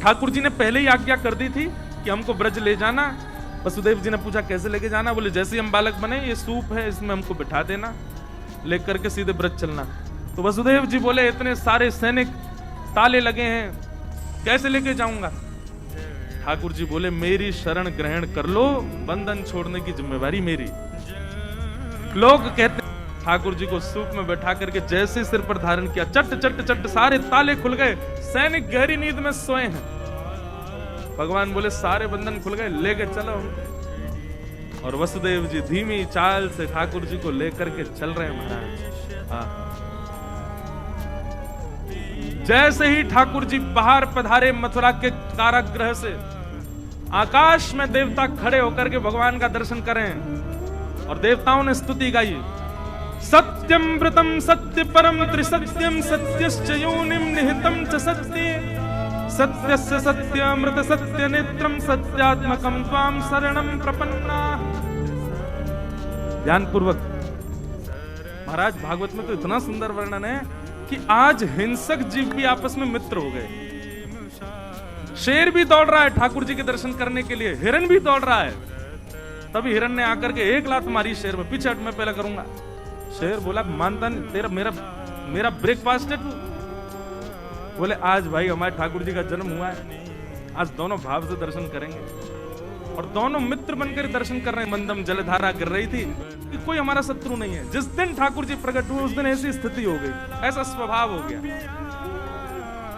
ठाकुर जी ने पहले ही आज्ञा कर दी थी कि हमको ब्रज ले जाना। वसुदेव जी ने पूछा कैसे लेके जाना? बोले जैसे ही हम बालक बने, ये सूप है, इसमें हमको बिठा देना, लेकर के सीधे ब्रज चलना। तो वसुदेव जी बोले इतने सारे सैनिक, ताले लगे हैं, कैसे लेके जाऊंगा? ठाकुर जी बोले मेरी शरण ग्रहण कर लो, बंधन छोड़ने की जिम्मेवारी मेरी। लोग कहते ठाकुर जी को सूप में बैठा करके जैसे सिर पर धारण किया, चट चट चट सारे ताले खुल गए, सैनिक गहरी नींद में सोए हैं। भगवान बोले सारे बंधन खुल गए, लेके चलो। और वसुदेव जी धीमी चाल से ठाकुर जी को लेकर के चल रहे हैं महाराज। जैसे ही ठाकुर जी बाहर पधारे मथुरा के कारागृह से, आकाश में देवता खड़े होकर के भगवान का दर्शन करें और देवताओं ने स्तुति गाई। सत्यम व्रतम सत्य परम त्रिसत्यम सत्यश्च योनिम निहितम च सत्ये सत्यस्य सत्यामृत सत्य नेत्रम सत्यात्मकम त्वाम शरणम प्रपन्ना। ध्यान पूर्वक महाराज, भागवत में तो इतना सुंदर वर्णन है कि आज हिंसक जीव भी आपस में मित्र हो गए। शेर भी दौड़ रहा है ठाकुर जी के दर्शन करने के लिए, हिरन भी दौड़ रहा है। तभी हिरन ने आकर के एक लात मारी शेर में, पीछे हट, मैं पहले करूंगा। शेर बोला मानता नहीं, तेरा मेरा ब्रेकफास्ट है तू। बोले आज भाई हमारे ठाकुर जी का जन्म हुआ है, आज दोनों भाव से दर्शन करेंगे। और दोनों मित्र बनकर दर्शन कर रहे हैं। मंदम जलधारा गिर रही थी कि कोई हमारा शत्रु नहीं है। जिस दिन ठाकुर जी प्रकट हुए उस दिन ऐसी स्थिति हो गई, ऐसा स्वभाव हो गया।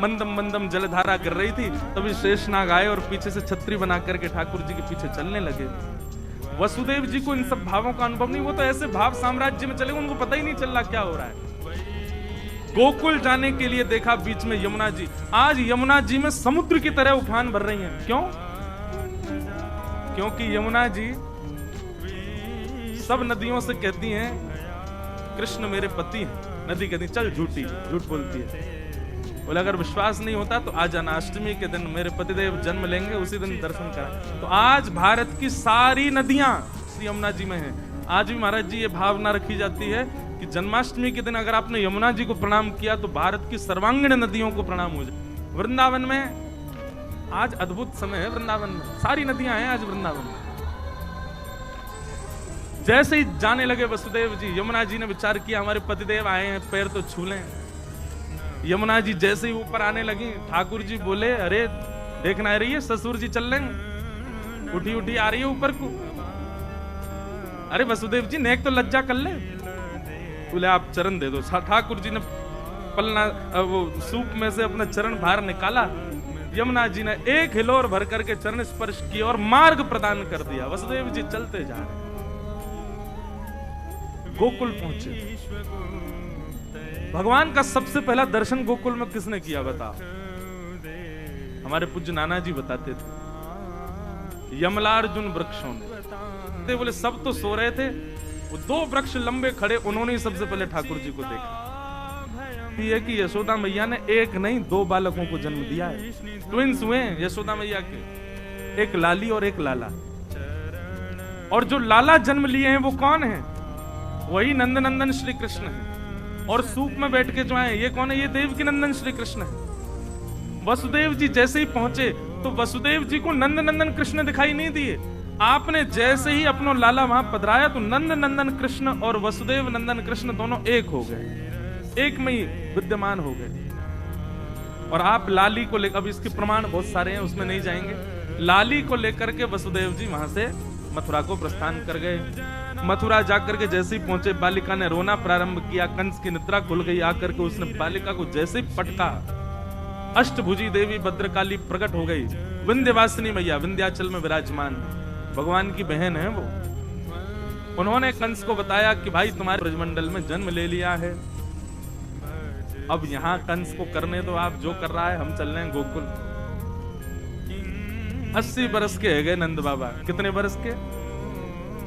मंदम मंदम जलधारा गिर रही थी, तभी शेषनाग आए और पीछे से छतरी बना करके ठाकुर जी के पीछे चलने लगे। वसुदेव जी को इन सब भावों का अनुभव नहीं, वो तो ऐसे भाव साम्राज्य में चले, उनको पता ही नहीं चल रहा क्या हो रहा है। गोकुल जाने के लिए देखा बीच में यमुना जी, आज यमुना जी में समुद्र की तरह उफान भर रही हैं। क्यों? क्योंकि यमुना जी सब नदियों से कहती हैं कृष्ण मेरे पति हैं। नदी कहती चल झूठी, झूठ बोलती है। बोले अगर विश्वास नहीं होता तो आज अष्टमी के दिन मेरे पतिदेव जन्म लेंगे, उसी दिन दर्शन करा। तो आज भारत की सारी नदियां यमुना जी में हैं। आज भी महाराज जी ये भावना रखी जाती है कि जन्माष्टमी के दिन अगर आपने यमुना जी को प्रणाम किया तो भारत की सर्वांगीण नदियों को प्रणाम हो जाए। वृंदावन में आज अद्भुत समय है, वृंदावन में सारी नदियां हैं आज वृंदावन में। जैसे ही जाने लगे वसुदेव जी, यमुना जी ने विचार किया हमारे पतिदेव आए हैं, पैर तो छू लें। यमुना जी जैसे ही ऊपर आने लगी, ठाकुर जी बोले अरे देखना आ रही है ससुर जी चल लेंगे, उठी उठी आ रही है ऊपर को। अरे वसुदेव जी नेक तो लज्जा कर ले। बोले आप चरण दे दो। ठाकुर जी ने पलना वो सूप में से अपना चरण बाहर निकाला। यमुना जी ने एक हिलोर भर करके चरण स्पर्श किया और मार्ग प्रदान कर दिया। वसुदेव जी चलते जा रहे, गोकुल पहुंचे। भगवान का सबसे पहला दर्शन गोकुल में किसने किया बता? हमारे पूज्य नाना जी बताते थे, यमलार्जुन वृक्षों ने। बोले सब तो सो रहे थे, वो दो वृक्ष लंबे खड़े, उन्होंने ही सबसे पहले ठाकुर जी को देखा। ये कि यशोदा मैया ने एक नहीं दो बालकों को जन्म दिया है। ट्विंस हुए यशोदा मैया के, एक लाली और एक लाला। और जो लाला जन्म लिए हैं वो कौन है? वही नंदनंदन श्री कृष्ण है। और सूप में बैठ के जो आए ये कौन है? ये देवकी नंदन श्री कृष्ण है। वसुदेव जी जैसे ही पहुंचे तो वसुदेव जी को नंदनंदन कृष्ण दिखाई नहीं दिए। आपने जैसे ही अपना लाला वहां पधराया तो नंद नंदन कृष्ण और वसुदेव नंदन कृष्ण दोनों एक हो गए, एक में ही विद्यमान हो गए। और आप लाली को लेकर, अब इसके प्रमाण बहुत सारे हैं उसमें नहीं जाएंगे, लाली को लेकर के वसुदेव जी वहां से मथुरा को प्रस्थान कर गए। मथुरा जाकर के जैसे ही पहुंचे बालिका ने रोना प्रारंभ किया। कंस की निद्रा खुल गई। आकर के उसने बालिका को जैसे ही पटका, अष्टभुजी देवी भद्रकाली प्रकट हो गई। विंध्यवासिनी मैया विंध्याचल में विराजमान, भगवान की बहन है वो। उन्होंने कंस को बताया कि भाई तुम्हारे ब्रजमंडल में जन्म ले लिया है, अब यहां कंस को करने दो, आप जो कर रहा है हम चल रहे हैं गोकुल। 80 बरस के है गए नंद बाबा। कितने बरस के?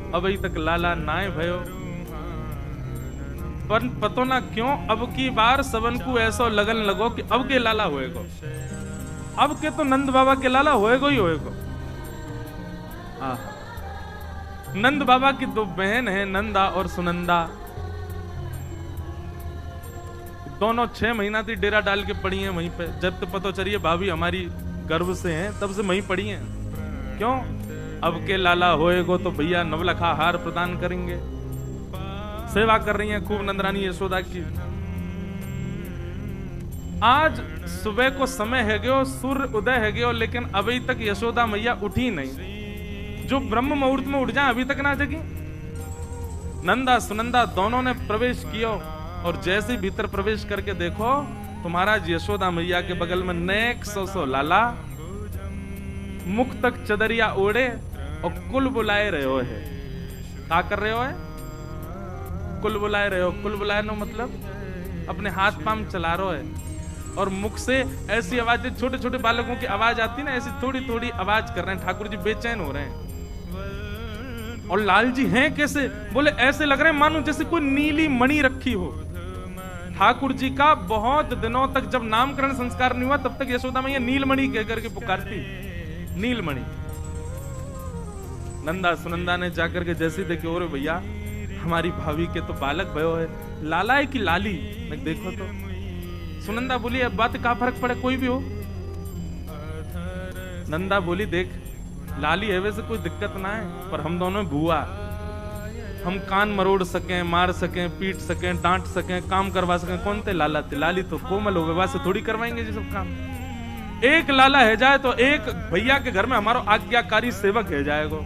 अभी तक लाला नाय भयो, पर पतो ना क्यों अब की बार सबन को ऐसा लगन लगो कि अब के लाला होएगो। अब के तो नंद बाबा के लाला होएगो ही होएगो। नंद बाबा की दो बहन है, नंदा और सुनंदा। दोनों 6 महीना थी डेरा डाल के पड़ी हैं वहीं पे। जब तो पता चलिए भाभी हमारी गर्भ से हैं तब से वहीं पड़ी हैं। क्यों? अब के लाला होएगो तो भैया नवलखा हार प्रदान करेंगे। सेवा कर रही हैं खूब नंदरानी यशोदा की। आज सुबह को समय है गयो, सूर्य उदय है गयो, लेकिन अभी तक यशोदा मैया उठी नहीं। जो ब्रह्म मुहूर्त में उठ जाए अभी तक ना जगी। नंदा सुनंदा दोनों ने प्रवेश किया और जैसे भीतर प्रवेश करके देखो तो महाराज यशोदा मैया के बगल में नेक सौ लाला मुख तक चदरिया ओढ़े और कुल बुलाए रहे हो है। क्या कर रहे हो है? कुल बुलाए रहे हो। कुल बुलाए नो मतलब अपने हाथ पाम चला रहे है और मुख से ऐसी आवाज, छोटे छोटे बालकों की आवाज आती ना, ऐसी थोड़ी थोड़ी आवाज कर रहे हैं। ठाकुर जी बेचैन हो रहे हैं। और लाल जी हैं कैसे? बोले ऐसे लग रहे हैं मानो जैसे कोई नीली मणि रखी हो। ठाकुर जी का बहुत दिनों तक जब नामकरण संस्कार नहीं हुआ तब तक यशोदा मैया नीलमणि कह करके पुकारती, नीलमणि। नंदा सुनंदा ने जाकर के जैसे देखे, और भैया हमारी भाभी के तो बालक भयो है, लाला है कि लाली? मैं देखो तो। सुनंदा बोली अब बात का फर्क पड़े, कोई भी हो। नंदा बोली देख लाली है वैसे कोई दिक्कत ना है, पर हम दोनों बुआ, हम कान मरोड़ सकें, मार सकें, पीट सकें, डांट सकें, काम करवा सकें। कौन थे? लाला थे। लाली तो कोमल हो गए, वहां से थोड़ी करवाएंगे जी सब काम। एक लाला है जाए तो एक भैया के घर में हमारा आज्ञाकारी सेवक है जाएगा।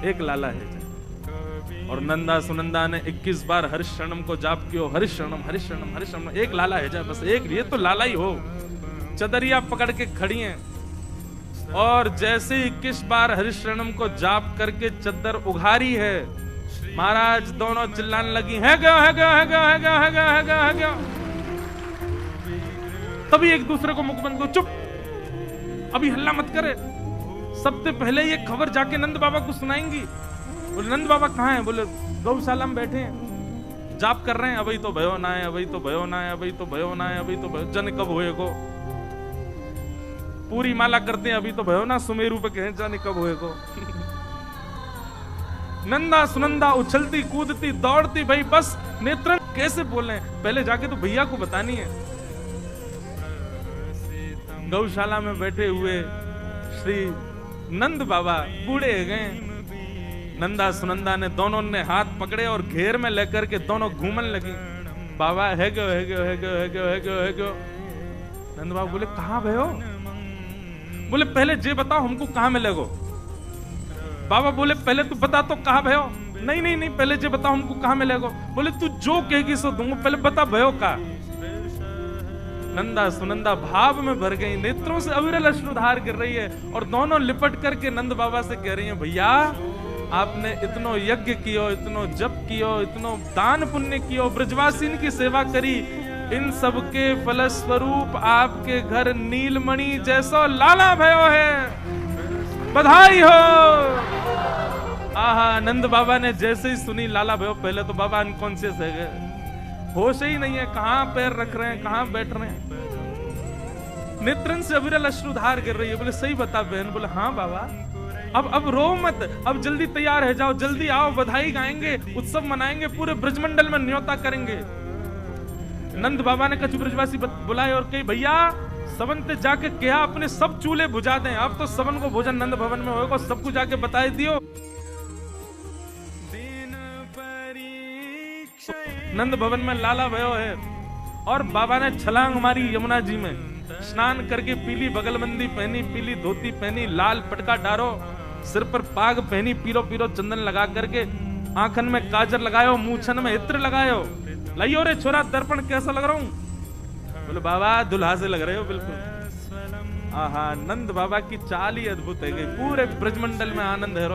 एक लाला है जाए। और नंदा सुनंदा ने 21 बार हरिशरणम को जाप किया, हरिशरणम हरिशरणम हरिशरणम। एक लाला है जाए बस, एक ये तो लाला ही हो। चदरिया पकड़ के खड़ी हैं और जैसे 21 बार हरिशरणम को जाप करके चद्दर उघारी है, महाराज दोनों चिल्लाने लगी है गया है गया है गया है गया है गया है गया है गया। तभी एक दूसरे को मुख बंद करो, चुप, अभी हल्ला मत करे। सबसे पहले ये खबर जाके नंद बाबा को सुनाएंगी। बोले नंद बाबा कहाँ हैं? बोले गौशाला में बैठे हैं, जाप कर रहे हैं। अभी तो भयो ना है, अभी तो भयो ना है, अभी तो भयो ना है, अभी तो भयो। जन कब होएगो? पूरी माला करते हैं, अभी तो भयो ना। सुमेरु पे कहें जाने कब होएगो। नंदा सुनंदा उछलती कूदती दौड़ती, भाई बस नेत्रन कैसे बोले, पहले जाके तो भैया को बतानी है। गौशाला में बैठे हुए श्री नंद बाबा बूढ़े गए। नंदा सुनंदा ने दोनों ने हाथ पकड़े और घेर में लेकर के दोनों घूमने लगी। बाबा है गयो है गयो है गयो है गयो है गयो है गयो। नंद बाबा बोले कहाँ भयो? बोले पहले जे बताओ हमको कहाँ मिलेगो। बाबा बोले पहले तू बता तो कहाँ भयो? नहीं नहीं नहीं, पहले जे बताओ हमको कहाँ मिलेगो। बोले तू जो कहेगी सो दूंगा, पहले बता भयो का। नंदा सुनंदा भाव में भर गई, नेत्रों से अविरल अश्रुधार गिर रही है और दोनों लिपट करके नंद बाबा से कह रही हैं भैया आपने इतनो यज्ञ कियो, इतनो जप कियो, इतनो दान पुण्य कियो, ब्रजवासीन की सेवा करी, इन सब के फलस्वरूप आपके घर नीलमणि जैसो लाला भयो है, बधाई हो। आहा, नंद बाबा ने जैसे ही सुनी लाला भयो, पहले तो बाबा अनकॉन्शियस है गए, होश ही नहीं है, कहां पैर रख रहे हैं, कहां बैठ रहे हैं। नेत्रन से अविरल अश्रुधार गिर रही है। बोले सही बता बहन? बोले हाँ बाबा, अब रो मत, अब जल्दी तैयार है जाओ, जल्दी आओ, बधाई गाएंगे, उत्सव मनाएंगे, पूरे ब्रजमंडल में न्योता करेंगे। नंद बाबा ने कछु ब्रजवासी बुलाए और कही भैया सवन ते जाके क्या अपने सब चूल्हे बुझा दें, अब तो सवन को भोजन नंद भवन में होगा, सबको जाके बताए दियो। नंद भवन में लाला भयो है और बाबा ने छलांग मारी यमुना जी में, स्नान करके पीली बगलबंदी पहनी, पीली धोती पहनी, लाल पटका डारो, सिर पर पाग पहनी, पीरो पीरो चंदन लगा करके, आंखन में काजर लगायो, मूछन में इत्र लगायो। लाइयो रे छोरा दर्पण, कैसा लग रहा हूं? बोले बाबा दुल्हा से लग रहे हो बिल्कुल। आहा, नंद बाबा की चाल ही अद्भुत है गई, पूरे ब्रजमंडल में आनंद है।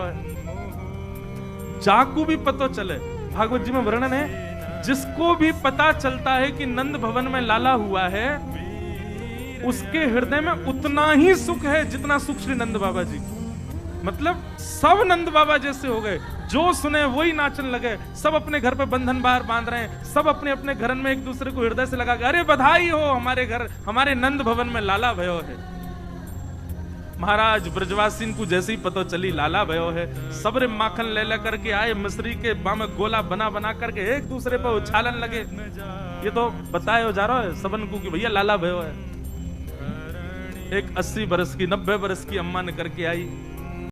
जाकू भी पतो चले, भागवत जी में वर्णन है, जिसको भी पता चलता है कि नंद भवन में लाला हुआ है, उसके हृदय में उतना ही सुख है जितना सुख श्री नंद बाबा जी। मतलब सब नंद बाबा जैसे हो गए, जो सुने वही नाचने लगे, सब अपने घर पे बंधन बाहर बांध रहे हैं, सब अपने अपने घर में एक दूसरे को हृदय से लगा के अरे बधाई हो, हमारे घर हमारे नंद भवन में लाला भयो है। महाराज ब्रजवासीन को जैसे ही पता चली लाला भयो है, सबरे माखन ले लेकर के आए, मिश्री के बामे गोला बना बना करके एक दूसरे पर उछालन लगे। ये तो बताए जा रहा है सबन को कि भैया लाला भयो है। एक 80 बरस की 90 बरस की अम्मा ने करके आई,